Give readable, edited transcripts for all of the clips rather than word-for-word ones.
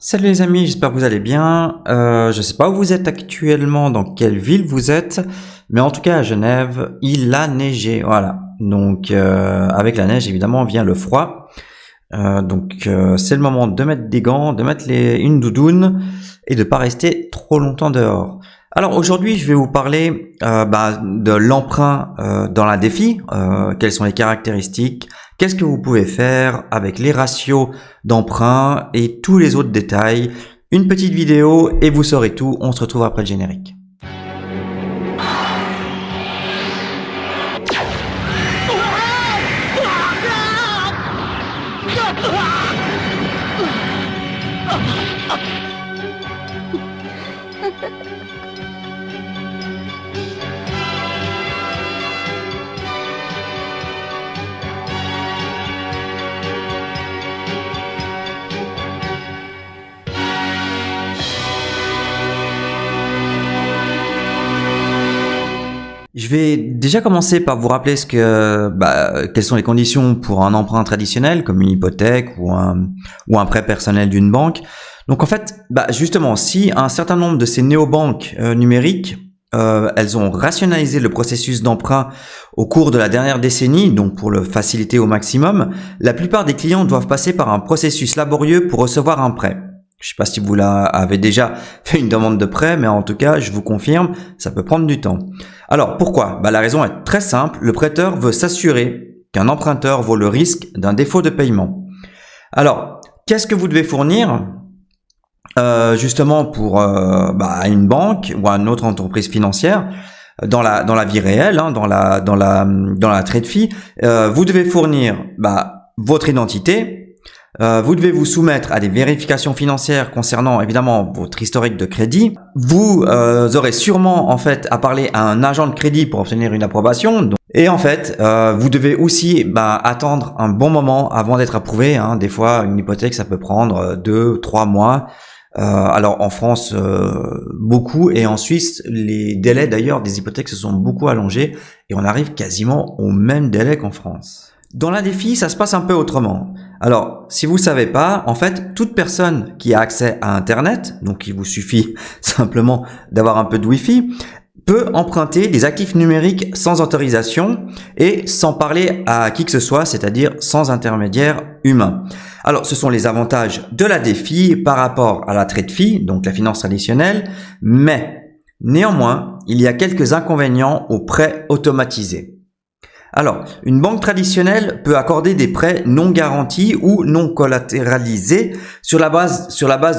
Salut les amis, j'espère que vous allez bien. Je sais pas où vous êtes actuellement, dans quelle ville vous êtes, mais en tout cas à Genève, il a neigé, voilà. Donc avec la neige évidemment vient le froid. C'est le moment de mettre des gants, de mettre une doudoune et de pas rester trop longtemps dehors. Alors aujourd'hui, je vais vous parler de l'emprunt dans la défi. Quelles sont les caractéristiques? Qu'est-ce que vous pouvez faire avec les ratios d'emprunt et tous les autres détails? Une petite vidéo et vous saurez tout. On se retrouve après le générique. Je vais déjà commencer par vous rappeler quelles sont les conditions pour un emprunt traditionnel comme une hypothèque ou un prêt personnel d'une banque. Donc en fait, justement, si un certain nombre de ces néobanques numériques, elles ont rationalisé le processus d'emprunt au cours de la dernière décennie, donc pour le faciliter au maximum, la plupart des clients doivent passer par un processus laborieux pour recevoir un prêt. Je ne sais pas si vous avez déjà fait une demande de prêt, mais en tout cas, je vous confirme, ça peut prendre du temps. Alors, pourquoi? La raison est très simple. Le prêteur veut s'assurer qu'un emprunteur vaut le risque d'un défaut de paiement. Alors, qu'est-ce que vous devez fournir justement pour une banque ou une autre entreprise financière dans la vie réelle, dans la trade fee? Vous devez fournir votre identité. Vous devez vous soumettre à des vérifications financières concernant évidemment votre historique de crédit. Vous aurez sûrement en fait à parler à un agent de crédit pour obtenir une approbation. Et en fait, vous devez aussi attendre un bon moment avant d'être approuvé. Des fois, une hypothèque, ça peut prendre 2-3 mois. Alors en France, beaucoup. Et en Suisse, les délais d'ailleurs des hypothèques se sont beaucoup allongés. Et on arrive quasiment au même délai qu'en France. Dans la défi, ça se passe un peu autrement. Alors, si vous savez pas, en fait, toute personne qui a accès à Internet, donc il vous suffit simplement d'avoir un peu de Wi-Fi, peut emprunter des actifs numériques sans autorisation et sans parler à qui que ce soit, c'est-à-dire sans intermédiaire humain. Alors, ce sont les avantages de la défi par rapport à la trade fee, donc la finance traditionnelle, mais néanmoins, il y a quelques inconvénients aux prêts automatisés. Alors, une banque traditionnelle peut accorder des prêts non garantis ou non collatéralisés sur la base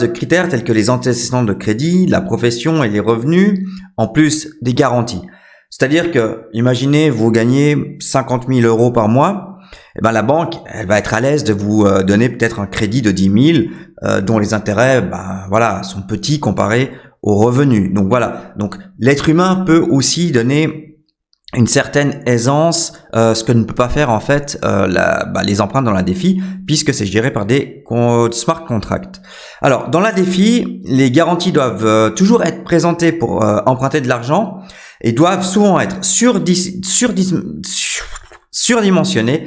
de critères tels que les antécédents de crédit, la profession et les revenus, en plus des garanties. C'est-à-dire que, imaginez, vous gagnez 50 000 euros par mois, la banque, elle va être à l'aise de vous donner peut-être un crédit de 10 000, dont les intérêts, sont petits comparés aux revenus. Donc voilà. Donc, l'être humain peut aussi donner une certaine aisance, ce que ne peut pas faire en fait les emprunts dans la défi, puisque c'est géré par des smart contracts. Alors dans la défi, les garanties doivent toujours être présentées pour emprunter de l'argent et doivent souvent être surdimensionnées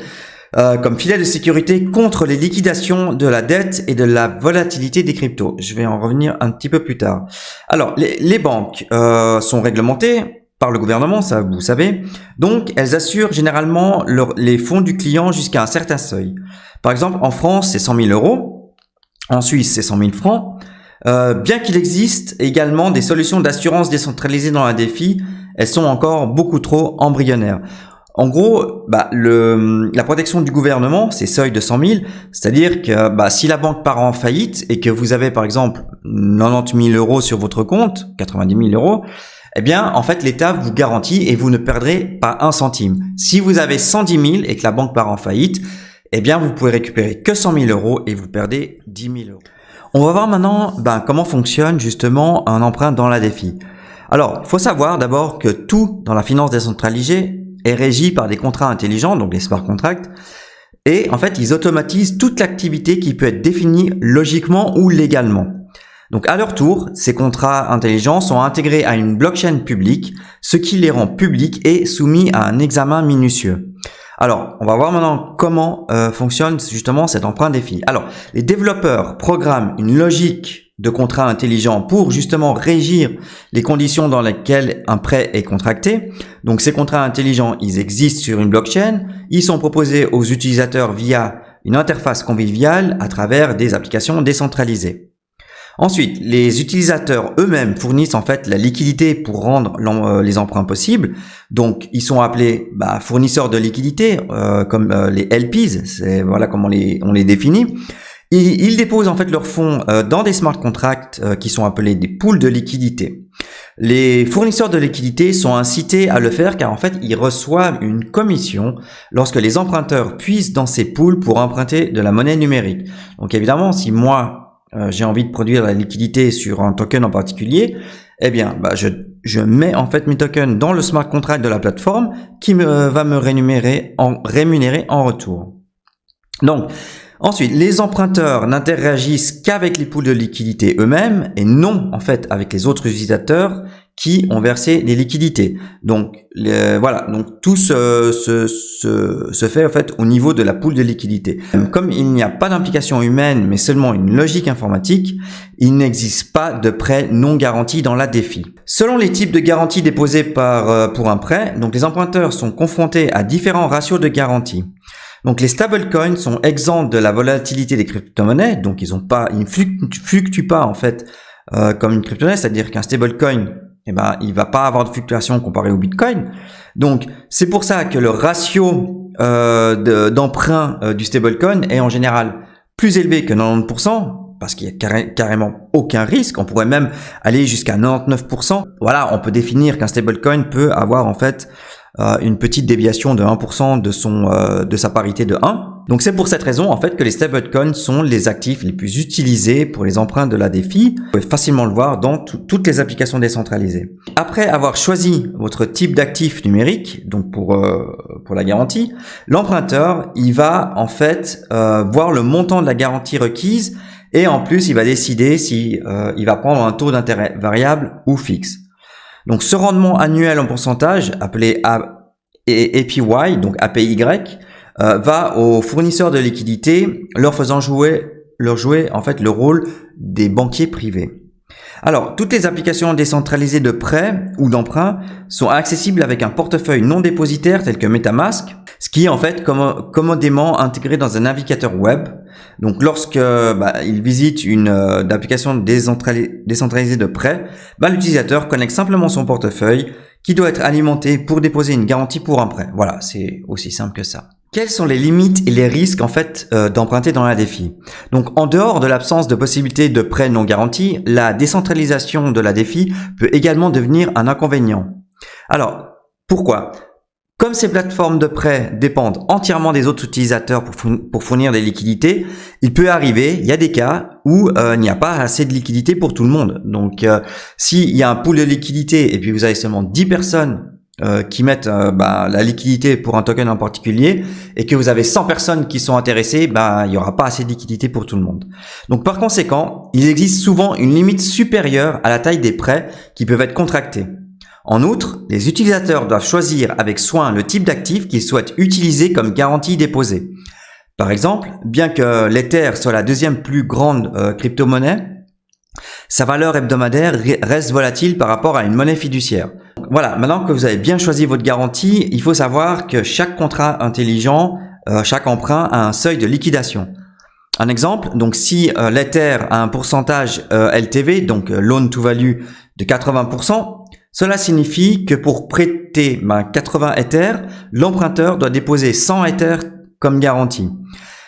comme filet de sécurité contre les liquidations de la dette et de la volatilité des cryptos. Je vais en revenir un petit peu plus tard. Alors les banques sont réglementées par le gouvernement, ça vous savez. Donc, elles assurent généralement les fonds du client jusqu'à un certain seuil. Par exemple, en France, c'est 100 000 euros. En Suisse, c'est 100 000 francs. Bien qu'il existe également des solutions d'assurance décentralisées dans la défi, elles sont encore beaucoup trop embryonnaires. En gros, la protection du gouvernement, c'est seuil de 100 000, c'est-à-dire que si la banque part en faillite et que vous avez par exemple 90 000 euros sur votre compte, 90 000 euros, en fait, l'État vous garantit et vous ne perdrez pas un centime. Si vous avez 110 000 et que la banque part en faillite, vous pouvez récupérer que 100 000 euros et vous perdez 10 000 euros. On va voir maintenant comment fonctionne justement un emprunt dans la défi. Alors, il faut savoir d'abord que tout dans la finance décentralisée est régi par des contrats intelligents, donc les smart contracts, et en fait, ils automatisent toute l'activité qui peut être définie logiquement ou légalement. Donc à leur tour, ces contrats intelligents sont intégrés à une blockchain publique, ce qui les rend publics et soumis à un examen minutieux. Alors, on va voir maintenant comment fonctionne justement cet emprunt défi. Alors, les développeurs programment une logique de contrat intelligent pour justement régir les conditions dans lesquelles un prêt est contracté. Donc, ces contrats intelligents, ils existent sur une blockchain. Ils sont proposés aux utilisateurs via une interface conviviale à travers des applications décentralisées. Ensuite, les utilisateurs eux-mêmes fournissent en fait la liquidité pour rendre les emprunts possibles. Donc, ils sont appelés fournisseurs de liquidité, comme les LPs. C'est voilà comment on les définit. Ils déposent en fait leurs fonds dans des smart contracts qui sont appelés des pools de liquidité. Les fournisseurs de liquidité sont incités à le faire car en fait ils reçoivent une commission lorsque les emprunteurs puissent dans ces pools pour emprunter de la monnaie numérique. Donc évidemment, si moi j'ai envie de produire la liquidité sur un token en particulier, eh bien, je mets en fait mes tokens dans le smart contract de la plateforme qui va me rémunérer en retour. Donc, ensuite, les emprunteurs n'interagissent qu'avec les pools de liquidité eux-mêmes et non en fait avec les autres utilisateurs qui ont versé les liquidités. Donc voilà, donc tout se fait en fait au niveau de la pool de liquidité. Comme il n'y a pas d'implication humaine mais seulement une logique informatique, il n'existe pas de prêt non garanti dans la DeFi. Selon les types de garanties déposées pour un prêt, donc les emprunteurs sont confrontés à différents ratios de garantie. Donc les stablecoins sont exempts de la volatilité des crypto-monnaies, donc ils ne fluctuent pas en fait comme une crypto-monnaie, c'est-à-dire qu'un stablecoin, il va pas avoir de fluctuation comparé au Bitcoin. Donc c'est pour ça que le ratio d'emprunt du stablecoin est en général plus élevé que 90%. Parce qu'il y a carrément aucun risque. On pourrait même aller jusqu'à 99%. Voilà, on peut définir qu'un stablecoin peut avoir en fait une petite déviation de 1% de sa parité de 1. Donc c'est pour cette raison en fait que les stablecoins sont les actifs les plus utilisés pour les emprunts de la DeFi. Vous pouvez facilement le voir dans toutes les applications décentralisées. Après avoir choisi votre type d'actif numérique, donc pour la garantie, l'emprunteur il va en fait voir le montant de la garantie requise. Et en plus, il va décider si il va prendre un taux d'intérêt variable ou fixe. Donc, ce rendement annuel en pourcentage, appelé APY, donc APY, va aux fournisseurs de liquidités, leur faisant jouer en fait le rôle des banquiers privés. Alors, toutes les applications décentralisées de prêt ou d'emprunt sont accessibles avec un portefeuille non dépositaire tel que MetaMask, ce qui est en fait commodément intégré dans un navigateur web. Donc, lorsque il visite une application décentralisée de prêt, l'utilisateur connecte simplement son portefeuille qui doit être alimenté pour déposer une garantie pour un prêt. Voilà, c'est aussi simple que ça. Quelles sont les limites et les risques en fait d'emprunter dans la DeFi? Donc en dehors de l'absence de possibilité de prêt non garanti, la décentralisation de la DeFi peut également devenir un inconvénient. Alors pourquoi? Comme ces plateformes de prêt dépendent entièrement des autres utilisateurs pour fournir des liquidités, il peut arriver, il y a des cas où il n'y a pas assez de liquidités pour tout le monde. Donc s'il y a un pool de liquidités et puis vous avez seulement 10 personnes qui mettent la liquidité pour un token en particulier et que vous avez 100 personnes qui sont intéressées, il y aura pas assez de liquidité pour tout le monde. Donc par conséquent, il existe souvent une limite supérieure à la taille des prêts qui peuvent être contractés. En outre, les utilisateurs doivent choisir avec soin le type d'actif qu'ils souhaitent utiliser comme garantie déposée. Par exemple, bien que l'Ether soit la deuxième plus grande crypto-monnaie, sa valeur hebdomadaire reste volatile par rapport à une monnaie fiduciaire. Voilà, maintenant que vous avez bien choisi votre garantie, il faut savoir que chaque contrat intelligent, chaque emprunt a un seuil de liquidation. Un exemple, donc si l'Ether a un pourcentage LTV, donc loan to value de 80%, cela signifie que pour prêter 80 Ether, l'emprunteur doit déposer 100 Ether comme garantie.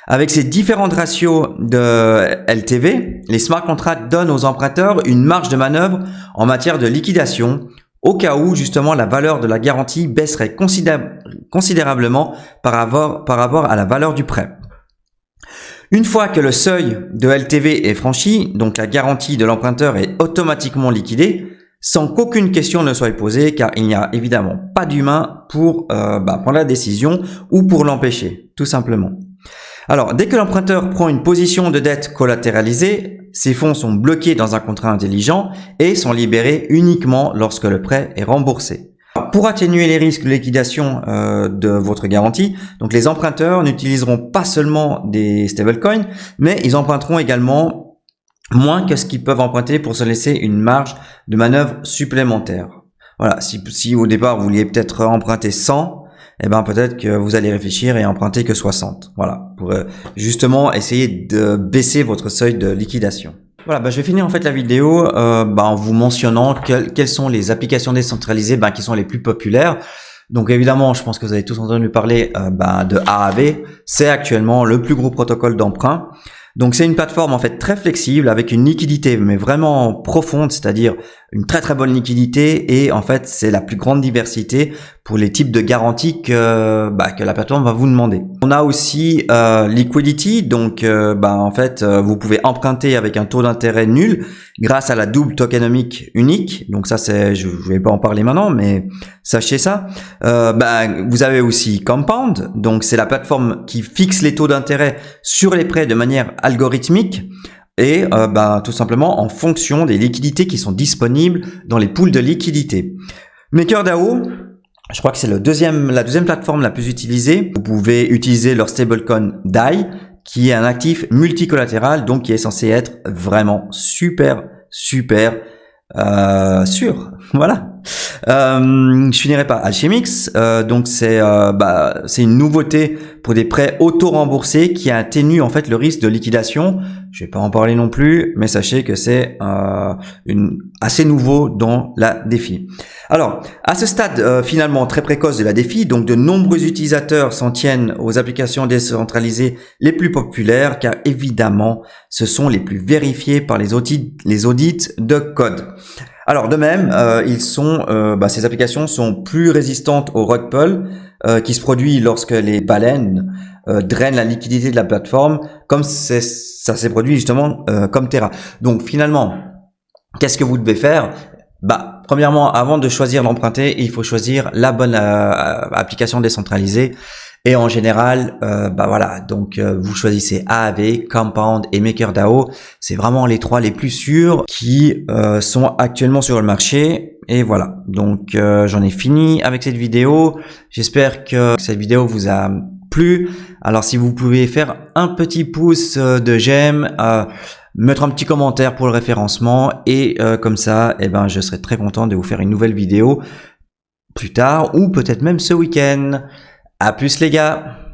Avec ces différents ratios de LTV, les smart contracts donnent aux emprunteurs une marge de manœuvre en matière de liquidation au cas où justement la valeur de la garantie baisserait considérablement par rapport à la valeur du prêt. Une fois que le seuil de LTV est franchi, donc la garantie de l'emprunteur est automatiquement liquidée sans qu'aucune question ne soit posée car il n'y a évidemment pas d'humain pour prendre la décision ou pour l'empêcher, tout simplement. Alors, dès que l'emprunteur prend une position de dette collatéralisée, ses fonds sont bloqués dans un contrat intelligent et sont libérés uniquement lorsque le prêt est remboursé. Pour atténuer les risques de liquidation de votre garantie, donc les emprunteurs n'utiliseront pas seulement des stablecoins, mais ils emprunteront également moins que ce qu'ils peuvent emprunter pour se laisser une marge de manœuvre supplémentaire. Voilà, si au départ vous vouliez peut-être emprunter 100, eh ben peut-être que vous allez réfléchir et emprunter que 60. Voilà, pour justement essayer de baisser votre seuil de liquidation. Voilà, je vais finir en fait la vidéo en vous mentionnant quelles sont les applications décentralisées qui sont les plus populaires. Donc évidemment, je pense que vous avez tous entendu parler de Aave. C'est actuellement le plus gros protocole d'emprunt. Donc c'est une plateforme en fait très flexible avec une liquidité mais vraiment profonde, c'est-à-dire une très très bonne liquidité et en fait c'est la plus grande diversité pour les types de garanties que la plateforme va vous demander. On a aussi Liquidity, donc en fait vous pouvez emprunter avec un taux d'intérêt nul grâce à la double tokenomique unique. Donc ça c'est, je vais pas en parler maintenant, mais sachez ça. Vous avez aussi Compound, donc c'est la plateforme qui fixe les taux d'intérêt sur les prêts de manière algorithmique et tout simplement en fonction des liquidités qui sont disponibles dans les pools de liquidités. MakerDAO, je crois que c'est la deuxième plateforme la plus utilisée. Vous pouvez utiliser leur stablecoin DAI, qui est un actif multicollatéral, donc qui est censé être vraiment super sûr. Voilà. Je finirai par Alchemix. Donc c'est une nouveauté pour des prêts auto-remboursés qui atténue en fait le risque de liquidation. Je vais pas en parler non plus, mais sachez que c'est assez nouveau dans la DeFi. Alors, à ce stade finalement très précoce de la DeFi, donc de nombreux utilisateurs s'en tiennent aux applications décentralisées les plus populaires, car évidemment, ce sont les plus vérifiés par les audits de code. Alors de même, ces applications sont plus résistantes au rug pull qui se produit lorsque les baleines drainent la liquidité de la plateforme, comme ça s'est produit justement comme Terra. Donc finalement, qu'est-ce que vous devez faire? Premièrement, avant de choisir d'emprunter, il faut choisir la bonne application décentralisée. Et en général, vous choisissez Aave, Compound et MakerDAO. C'est vraiment les trois les plus sûrs qui sont actuellement sur le marché. Et voilà, donc j'en ai fini avec cette vidéo. J'espère que cette vidéo vous a plu. Alors si vous pouvez faire un petit pouce de j'aime, mettre un petit commentaire pour le référencement et comme ça, je serai très content de vous faire une nouvelle vidéo plus tard ou peut-être même ce week-end. À plus les gars!